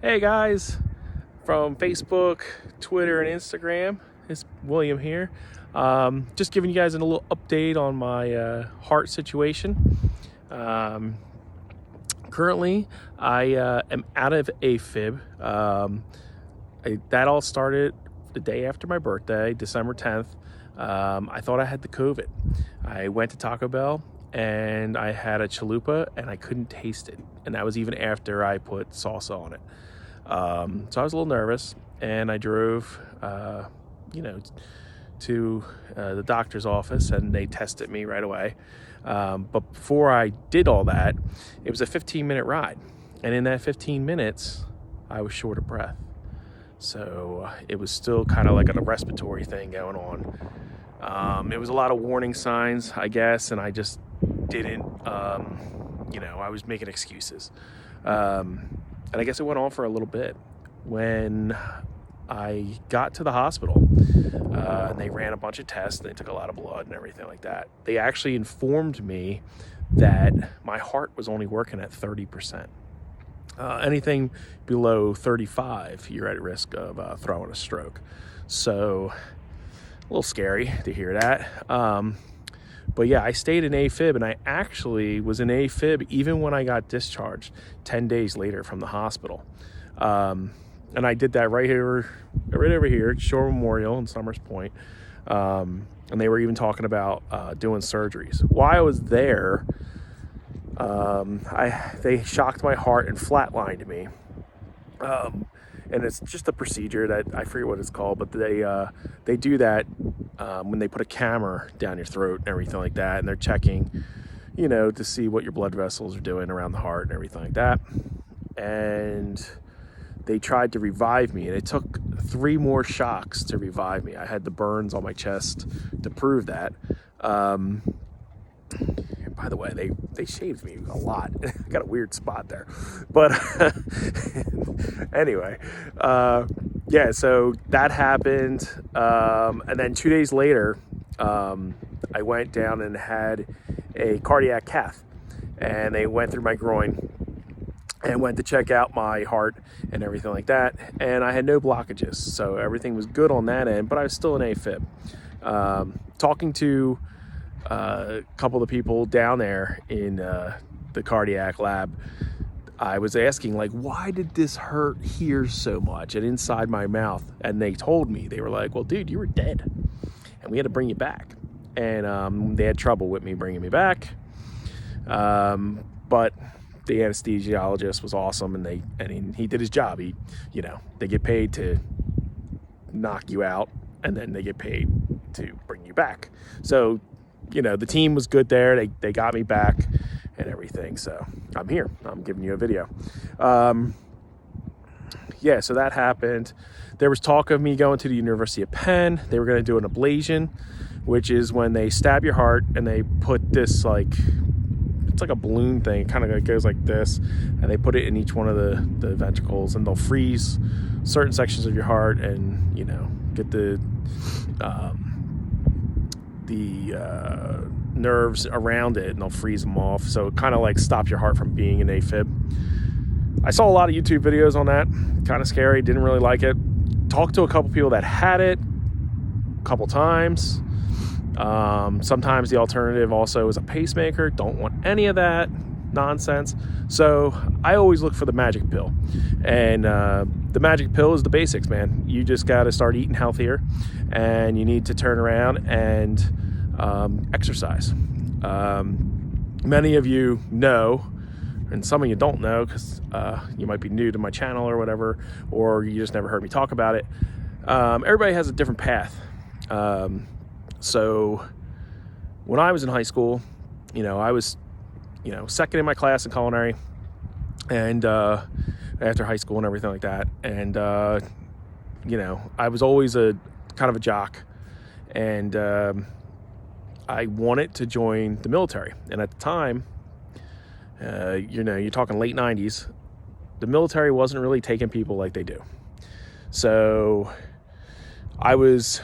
Hey guys, from Facebook, Twitter, and Instagram, it's William here. Just giving you guys a little update on my heart situation. Currently, I am out of A-Fib. That all started the day after my birthday, December 10th. I thought I had the COVID. I went to Taco Bell and I had a chalupa and I couldn't taste it. And that was even after I put salsa on it. So I was a little nervous and I drove, to the doctor's office and they tested me right away. But before I did all that, it was a 15-minute ride. And in that 15 minutes, I was short of breath. So it was still kind of like a respiratory thing going on. It was a lot of warning signs, I guess, and I just didn't, I was making excuses. And I guess it went on for a little bit. When I got to the hospital, and they ran a bunch of tests, and they took a lot of blood and everything like that, they actually informed me that my heart was only working at 30%. Anything below 35, you're at risk of throwing a stroke. So a little scary to hear that. But yeah, I stayed in A-Fib, and I actually was in A-Fib even when I got discharged 10 days later from the hospital. And I did that right over here at Shore Memorial in Summers Point. And they were even talking about doing surgeries. While I was there, they shocked my heart and flatlined me. And it's just a procedure that I forget what it's called, but they do that when they put a camera down your throat and everything like that, and they're checking, to see what your blood vessels are doing around the heart and everything like that. And they tried to revive me, and it took 3 more shocks to revive me. I had the burns on my chest to prove that. By the way, they shaved me a lot. I got a weird spot there. But anyway, yeah, so that happened. And then 2 days later, I went down and had a cardiac cath. And they went through my groin and went to check out my heart and everything like that. And I had no blockages. So everything was good on that end, but I was still in A-Fib. Talking to a couple of the people down there in the cardiac lab, I was asking, why did this hurt here so much and inside my mouth? And they told me, they were like, well, dude, you were dead and we had to bring you back. And they had trouble with me bringing me back. But the anesthesiologist was awesome, and he did his job. They get paid to knock you out, and then they get paid to bring you back. So, the team was good there. They got me back and everything. So I'm here. I'm giving you a video. Yeah, so that happened. There was talk of me going to the University of Penn. They were going to do an ablation, which is when they stab your heart and they put this it's like a balloon thing. It kind of goes like this, and they put it in each one of the ventricles, and they'll freeze certain sections of your heart and, get the nerves around it, and they'll freeze them off. So it kind of stops your heart from being in A-Fib. I saw a lot of YouTube videos on that. Kind of scary. Didn't really like it. Talked to a couple people that had it a couple times. Sometimes the alternative also is a pacemaker. Don't want any of that nonsense. So I always look for the magic pill. And the magic pill is the basics, man. You just got to start eating healthier, and you need to turn around and exercise. Many of you know, and some of you don't know because you might be new to my channel or whatever, or you just never heard me talk about it. Everybody has a different path. So when I was in high school, I was, second in my class in culinary, and after high school and everything like that. And, I was always a kind of a jock, and I wanted to join the military. And at the time, you're talking late 90s, the military wasn't really taking people like they do. So I was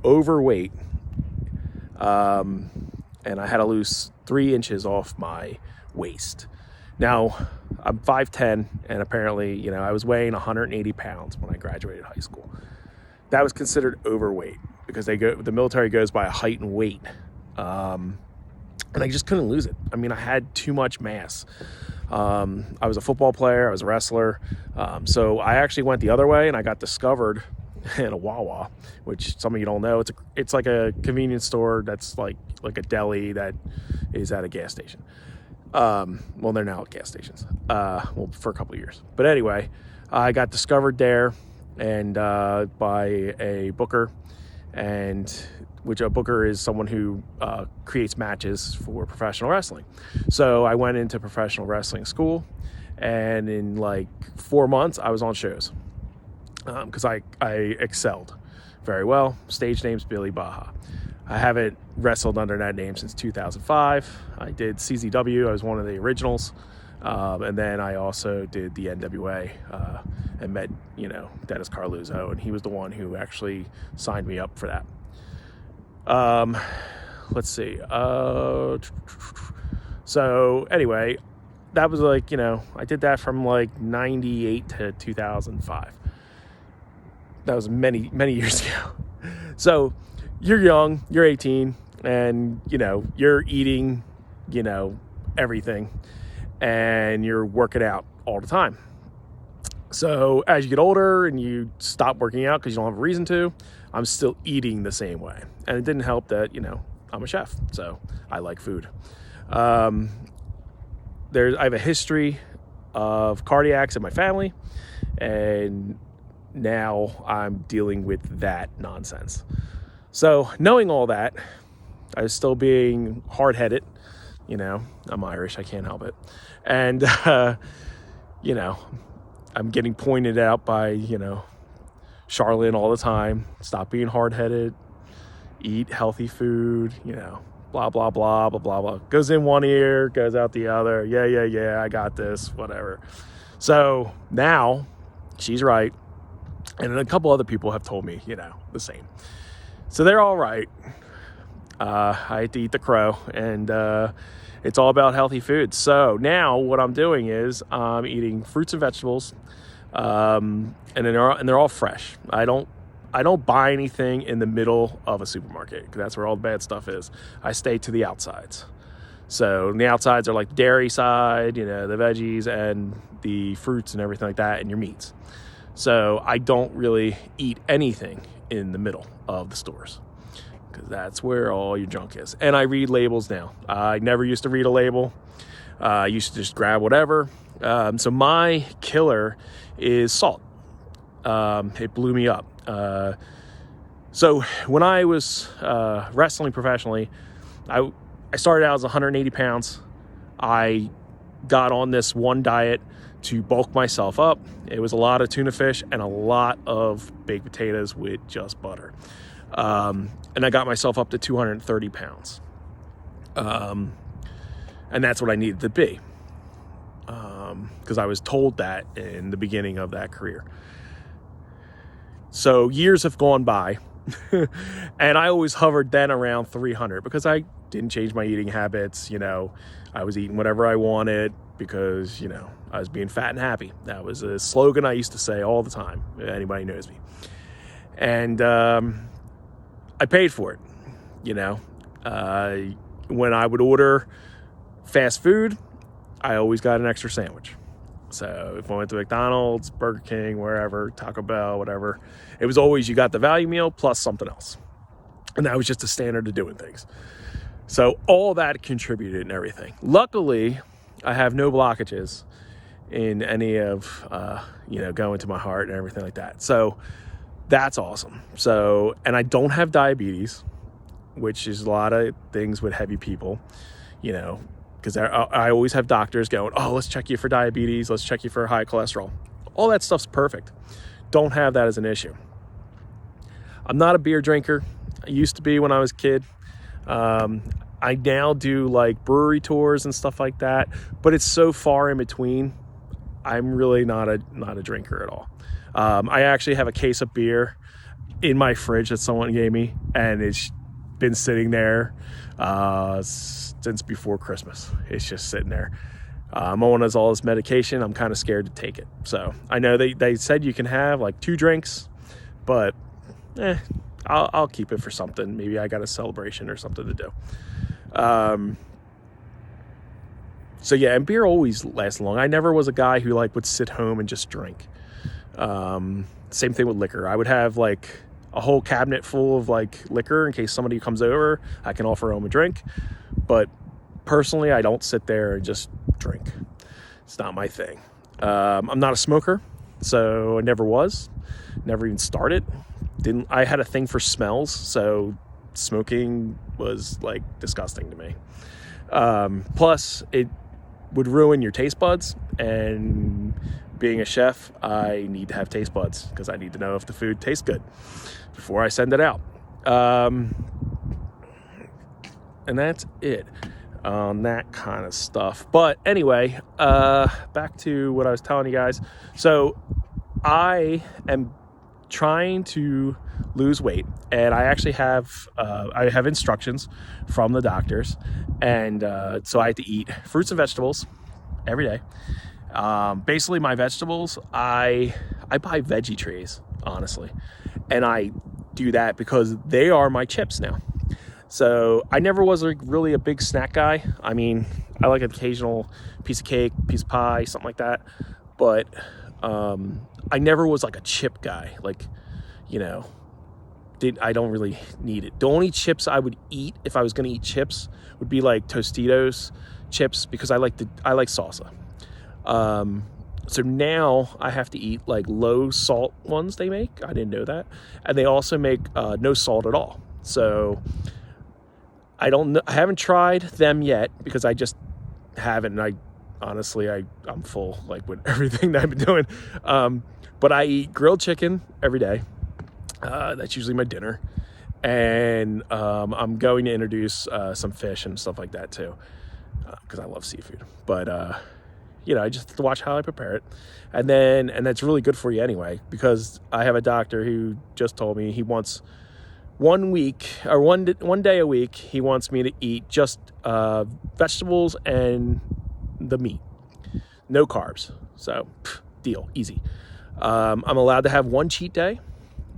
overweight. And I had to lose 3 inches off my waist. Now, I'm 5'10", and apparently, I was weighing 180 pounds when I graduated high school. That was considered overweight because the military goes by height and weight. And I just couldn't lose it. I mean, I had too much mass. I was a football player. I was a wrestler. So I actually went the other way, and I got discovered in a Wawa, which some of you don't know. It's like a convenience store that's like a deli that is at a gas station. Well, they're now at gas stations. For a couple of years. But anyway, I got discovered there, and by a booker, which a booker is someone who creates matches for professional wrestling. So I went into professional wrestling school, and in like 4 months, I was on shows because I excelled very well. Stage name's Billy Baja. I haven't wrestled under that name since 2005. I did CZW. I was one of the originals. And then I also did the NWA and met, Dennis Carluzzo, and he was the one who actually signed me up for that. Let's see. So anyway, that was like, I did that from like 98 to 2005. That was many, many years ago. So you're young, you're 18, and, you're eating, everything, and you're working out all the time. So as you get older and you stop working out because you don't have a reason to, I'm still eating the same way. And it didn't help that, I'm a chef, so I like food. I have a history of cardiacs in my family, and now I'm dealing with that nonsense. So knowing all that, I was still being hard-headed. I'm Irish, I can't help it. And, I'm getting pointed out by, Charlene all the time. Stop being hard-headed, eat healthy food, blah, blah, blah, blah, blah, blah. Goes in one ear, goes out the other. Yeah, I got this, whatever. So now she's right. And a couple other people have told me, the same. So they're all right. I had to eat the crow, and it's all about healthy food. So now what I'm doing is I'm eating fruits and vegetables, and they're all fresh. I don't buy anything in the middle of a supermarket because that's where all the bad stuff is. I stay to the outsides. So the outsides are like the dairy side, the veggies and the fruits and everything like that, and your meats. So I don't really eat anything in the middle of the stores, because that's where all your junk is. And I read labels now. I never used to read a label. I used to just grab whatever. So my killer is salt. It blew me up. So when I was wrestling professionally, I started out as 180 pounds. I got on this one diet to bulk myself up. It was a lot of tuna fish and a lot of baked potatoes with just butter. And I got myself up to 230 pounds. And that's what I needed to be. Because I was told that in the beginning of that career. So years have gone by. And I always hovered then around 300 because I didn't change my eating habits. I was eating whatever I wanted because, I was being fat and happy. That was a slogan I used to say all the time. Anybody knows me. And I paid for it. When I would order fast food, I always got an extra sandwich. So if I went to McDonald's, Burger King, wherever, Taco Bell, whatever, it was always you got the value meal plus something else. And that was just a standard of doing things. So all that contributed and everything. Luckily, I have no blockages in any of, going to my heart and everything like that. So that's awesome. So, and I don't have diabetes, which is a lot of things with heavy people, because I always have doctors going, oh, let's check you for diabetes. Let's check you for high cholesterol. All that stuff's perfect. Don't have that as an issue. I'm not a beer drinker. I used to be when I was a kid. I now do like brewery tours and stuff like that, but it's so far in between. I'm really not a drinker at all. I actually have a case of beer in my fridge that someone gave me, and it's been sitting there since before Christmas. It's just sitting there. I'm on all this medication. I'm kind of scared to take it. So I know they said you can have like 2 drinks, but I'll keep it for something. Maybe I got a celebration or something to do. So yeah, and beer always lasts long. I never was a guy who like would sit home and just drink. Same thing with liquor. I would have like a whole cabinet full of like liquor in case somebody comes over. I can offer them a drink. But personally, I don't sit there and just drink. It's not my thing. I'm not a smoker, so I never was. Never even started. I had a thing for smells, so smoking was like disgusting to me. Plus, it would ruin your taste buds, and being a chef, I need to have taste buds because I need to know if the food tastes good before I send it out. And that's it on that kind of stuff. But anyway, back to what I was telling you guys. So I am trying to lose weight, and I actually have instructions from the doctors, and so I have to eat fruits and vegetables every day. Basically my vegetables, I buy veggie trays, honestly, and I do that because they are my chips now. So I never was really a big snack guy. I mean, I like an occasional piece of cake, piece of pie, something like that, but I never was like a chip guy. Like, I don't really need it. The only chips I would eat if I was going to eat chips would be like Tostitos chips, because I like salsa. So now I have to eat like low salt ones they make. I didn't know that. And they also make no salt at all. So I haven't tried them yet because I just haven't. And I'm full, like, with everything that I've been doing. But I eat grilled chicken every day. That's usually my dinner. And I'm going to introduce some fish and stuff like that too, because I love seafood. But I just have to watch how I prepare it. And that's really good for you anyway, because I have a doctor who just told me he wants one day a week, he wants me to eat just vegetables and the meat, no carbs. So deal, easy. I'm allowed to have one cheat day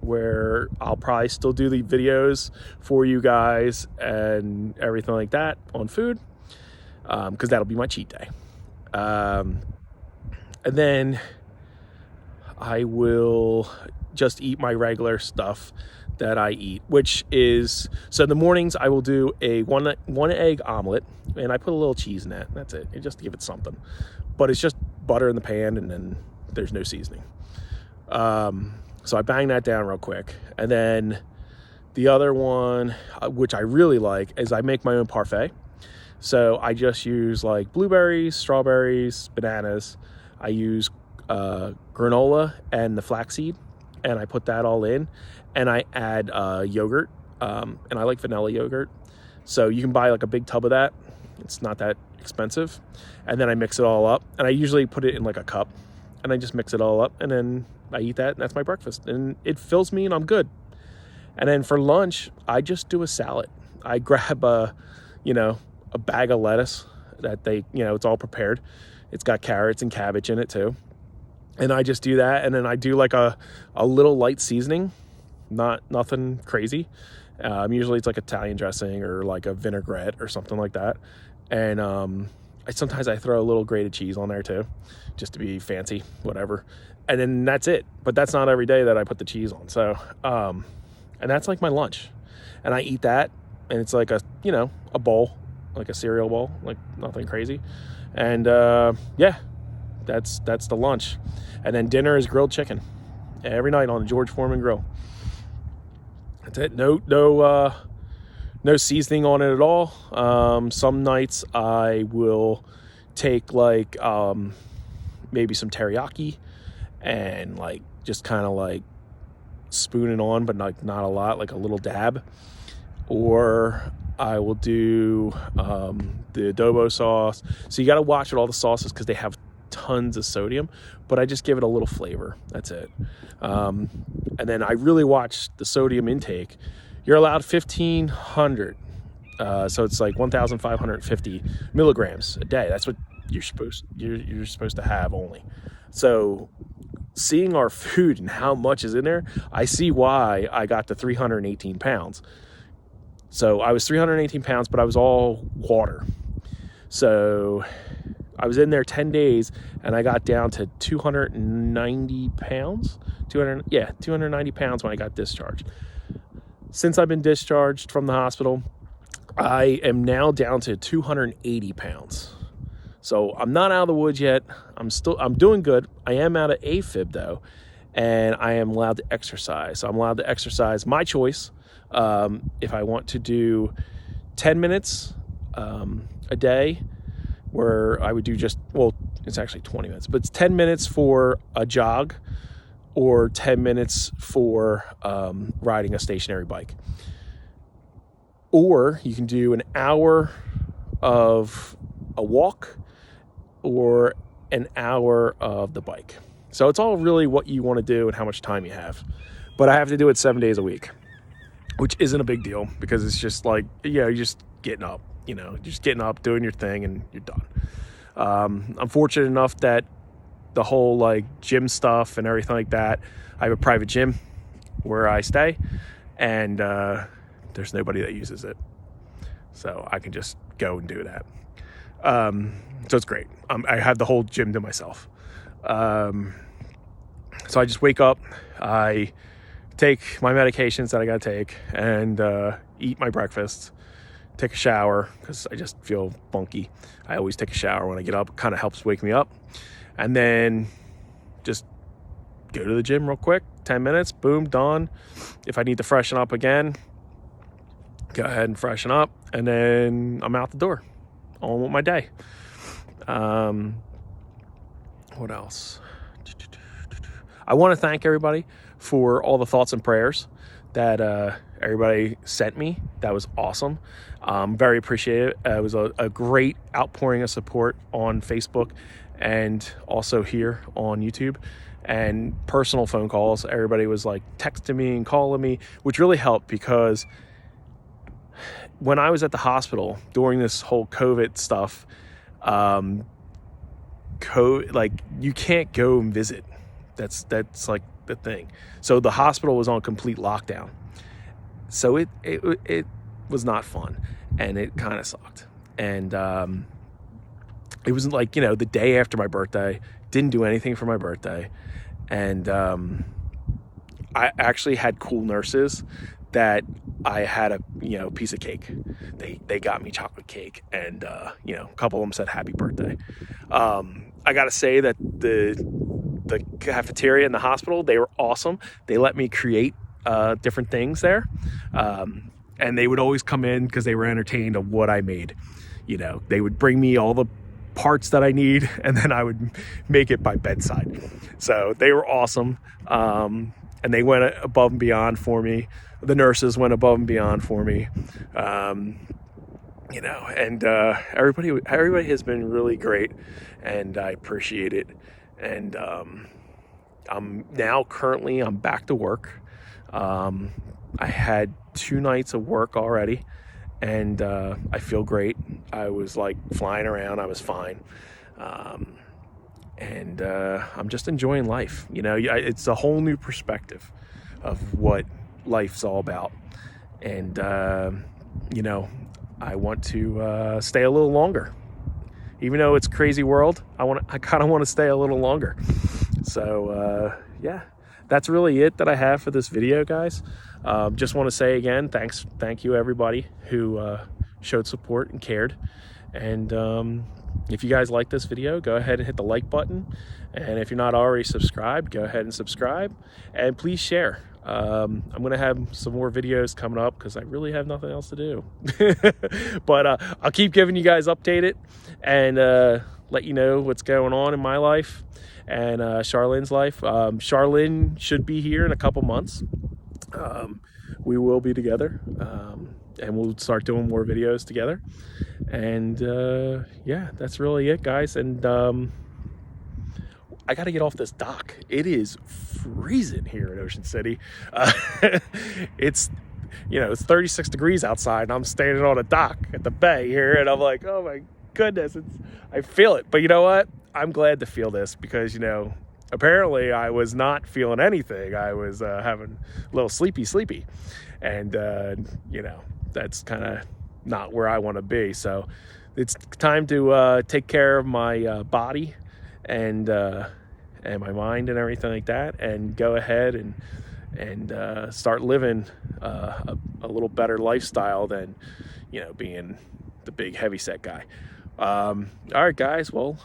where I'll probably still do the videos for you guys and everything like that on food, because that'll be my cheat day. And then I will just eat my regular stuff that I eat, which is, so in the mornings I will do a one egg omelet, and I put a little cheese in that. That's it, just to give it something. But it's just butter in the pan, and then there's no seasoning. So I bang that down real quick. And then the other one, which I really like, is I make my own parfait. So I just use like blueberries, strawberries, bananas. I use granola and the flaxseed, and I put that all in, and I add yogurt, and I like vanilla yogurt. So you can buy like a big tub of that. It's not that expensive. And then I mix it all up, and I usually put it in like a cup, and I just mix it all up, and then I eat that, and that's my breakfast, and it fills me, and I'm good. And then for lunch, I just do a salad. I grab a bag of lettuce that it's all prepared. It's got carrots and cabbage in it too. And I just do that, and then I do like a little light seasoning, nothing crazy. Usually it's like Italian dressing or like a vinaigrette or something like that. And sometimes I throw a little grated cheese on there too, just to be fancy, whatever. And then that's it. But that's not every day that I put the cheese on. So, and that's like my lunch. And I eat that, and it's like a bowl, like a cereal bowl, like nothing crazy. And that's the lunch. And then dinner is grilled chicken every night on the George Foreman grill. That's it. No seasoning on it at all. Some nights I will take like maybe some teriyaki and like just kind of like spoon it on, but not a lot, like a little dab. Or I will do the adobo sauce. So you got to watch with all the sauces because they have tons of sodium, but I just give it a little flavor. That's it. And then I really watch the sodium intake. You're allowed 1,500. So it's like 1,550 milligrams a day. That's what you're supposed to have only. So seeing our food and how much is in there, I see why I got to 318 pounds. So I was 318 pounds, but I was all water. So I was in there 10 days and I got down to 290 pounds. 290 pounds when I got discharged. Since I've been discharged from the hospital, I am now down to 280 pounds. So I'm not out of the woods yet. I'm doing good. I am out of A-Fib though, and I am allowed to exercise. So I'm allowed to exercise, my choice. If I want to do 10 minutes a day, where I would do it's actually 20 minutes, but it's 10 minutes for a jog or 10 minutes for riding a stationary bike. Or you can do an hour of a walk or an hour of the bike. So it's all really what you want to do and how much time you have. But I have to do it 7 days a week, which isn't a big deal because it's just like, you're just getting up, doing your thing and you're done. I'm fortunate enough that the whole like gym stuff and everything like that, I have a private gym where I stay, and there's nobody that uses it. So I can just go and do that. So it's great. I have the whole gym to myself. So I just wake up, I take my medications that I gotta take, and eat my breakfast, take a shower because I just feel funky. I always take a shower when I get up. It kind of helps wake me up. And then just go to the gym real quick, 10 minutes, boom, done. If I need to freshen up again, go ahead and freshen up, and then I'm out the door, on with my day. What else? I want to thank everybody for all the thoughts and prayers that everybody sent me. That was awesome. Very appreciative. It was a great outpouring of support on Facebook and also here on YouTube, and personal phone calls. Everybody was like texting me and calling me, which really helped because when I was at the hospital during this whole COVID stuff, like you can't go and visit. That's like the thing. So the hospital was on complete lockdown. So it was not fun, and it kind of sucked. And it wasn't like, the day after my birthday, didn't do anything for my birthday. And I actually had cool nurses that I had a piece of cake. They got me chocolate cake, and a couple of them said happy birthday. I gotta say that the cafeteria in the hospital, they were awesome. They let me create different things there, and they would always come in because they were entertained of what I made. They would bring me all the parts that I need, and then I would make it by bedside. So they were awesome, and they went above and beyond for me. The nurses went above and beyond for me, and everybody has been really great, and I appreciate it. And I'm back to work. I had 2 nights of work already, and I feel great. I was like flying around. I was fine. And I'm just enjoying life. It's a whole new perspective of what life's all about. And, I want to stay a little longer. Even though it's a crazy world, I kind of want to stay a little longer. So, that's really it that I have for this video, guys. Just want to say again, thank you everybody who showed support and cared. And if you guys like this video, go ahead and hit the like button. And if you're not already subscribed, go ahead and subscribe. And please share. I'm going to have some more videos coming up because I really have nothing else to do. But I'll keep giving you guys updated and let you know what's going on in my life and Charlene's life. Charlene should be here in a couple months. We will be together, and we'll start doing more videos together. And that's really it, guys. And I got to get off this dock. It is freezing here in Ocean City. It's 36 degrees outside, and I'm standing on a dock at the bay here, and I'm like, oh my goodness, I feel it. But you know what? I'm glad to feel this because, apparently I was not feeling anything. I was having a little sleepy. And, that's kind of not where I want to be. So it's time to take care of my body and my mind and everything like that, and go ahead and start living a little better lifestyle than, being the big heavyset guy. All right, guys. Well,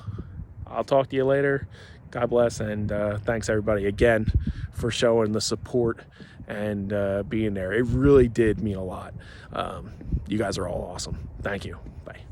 I'll talk to you later. God bless, and thanks everybody again for showing the support and being there. It really did mean a lot. You guys are all awesome. Thank you. Bye.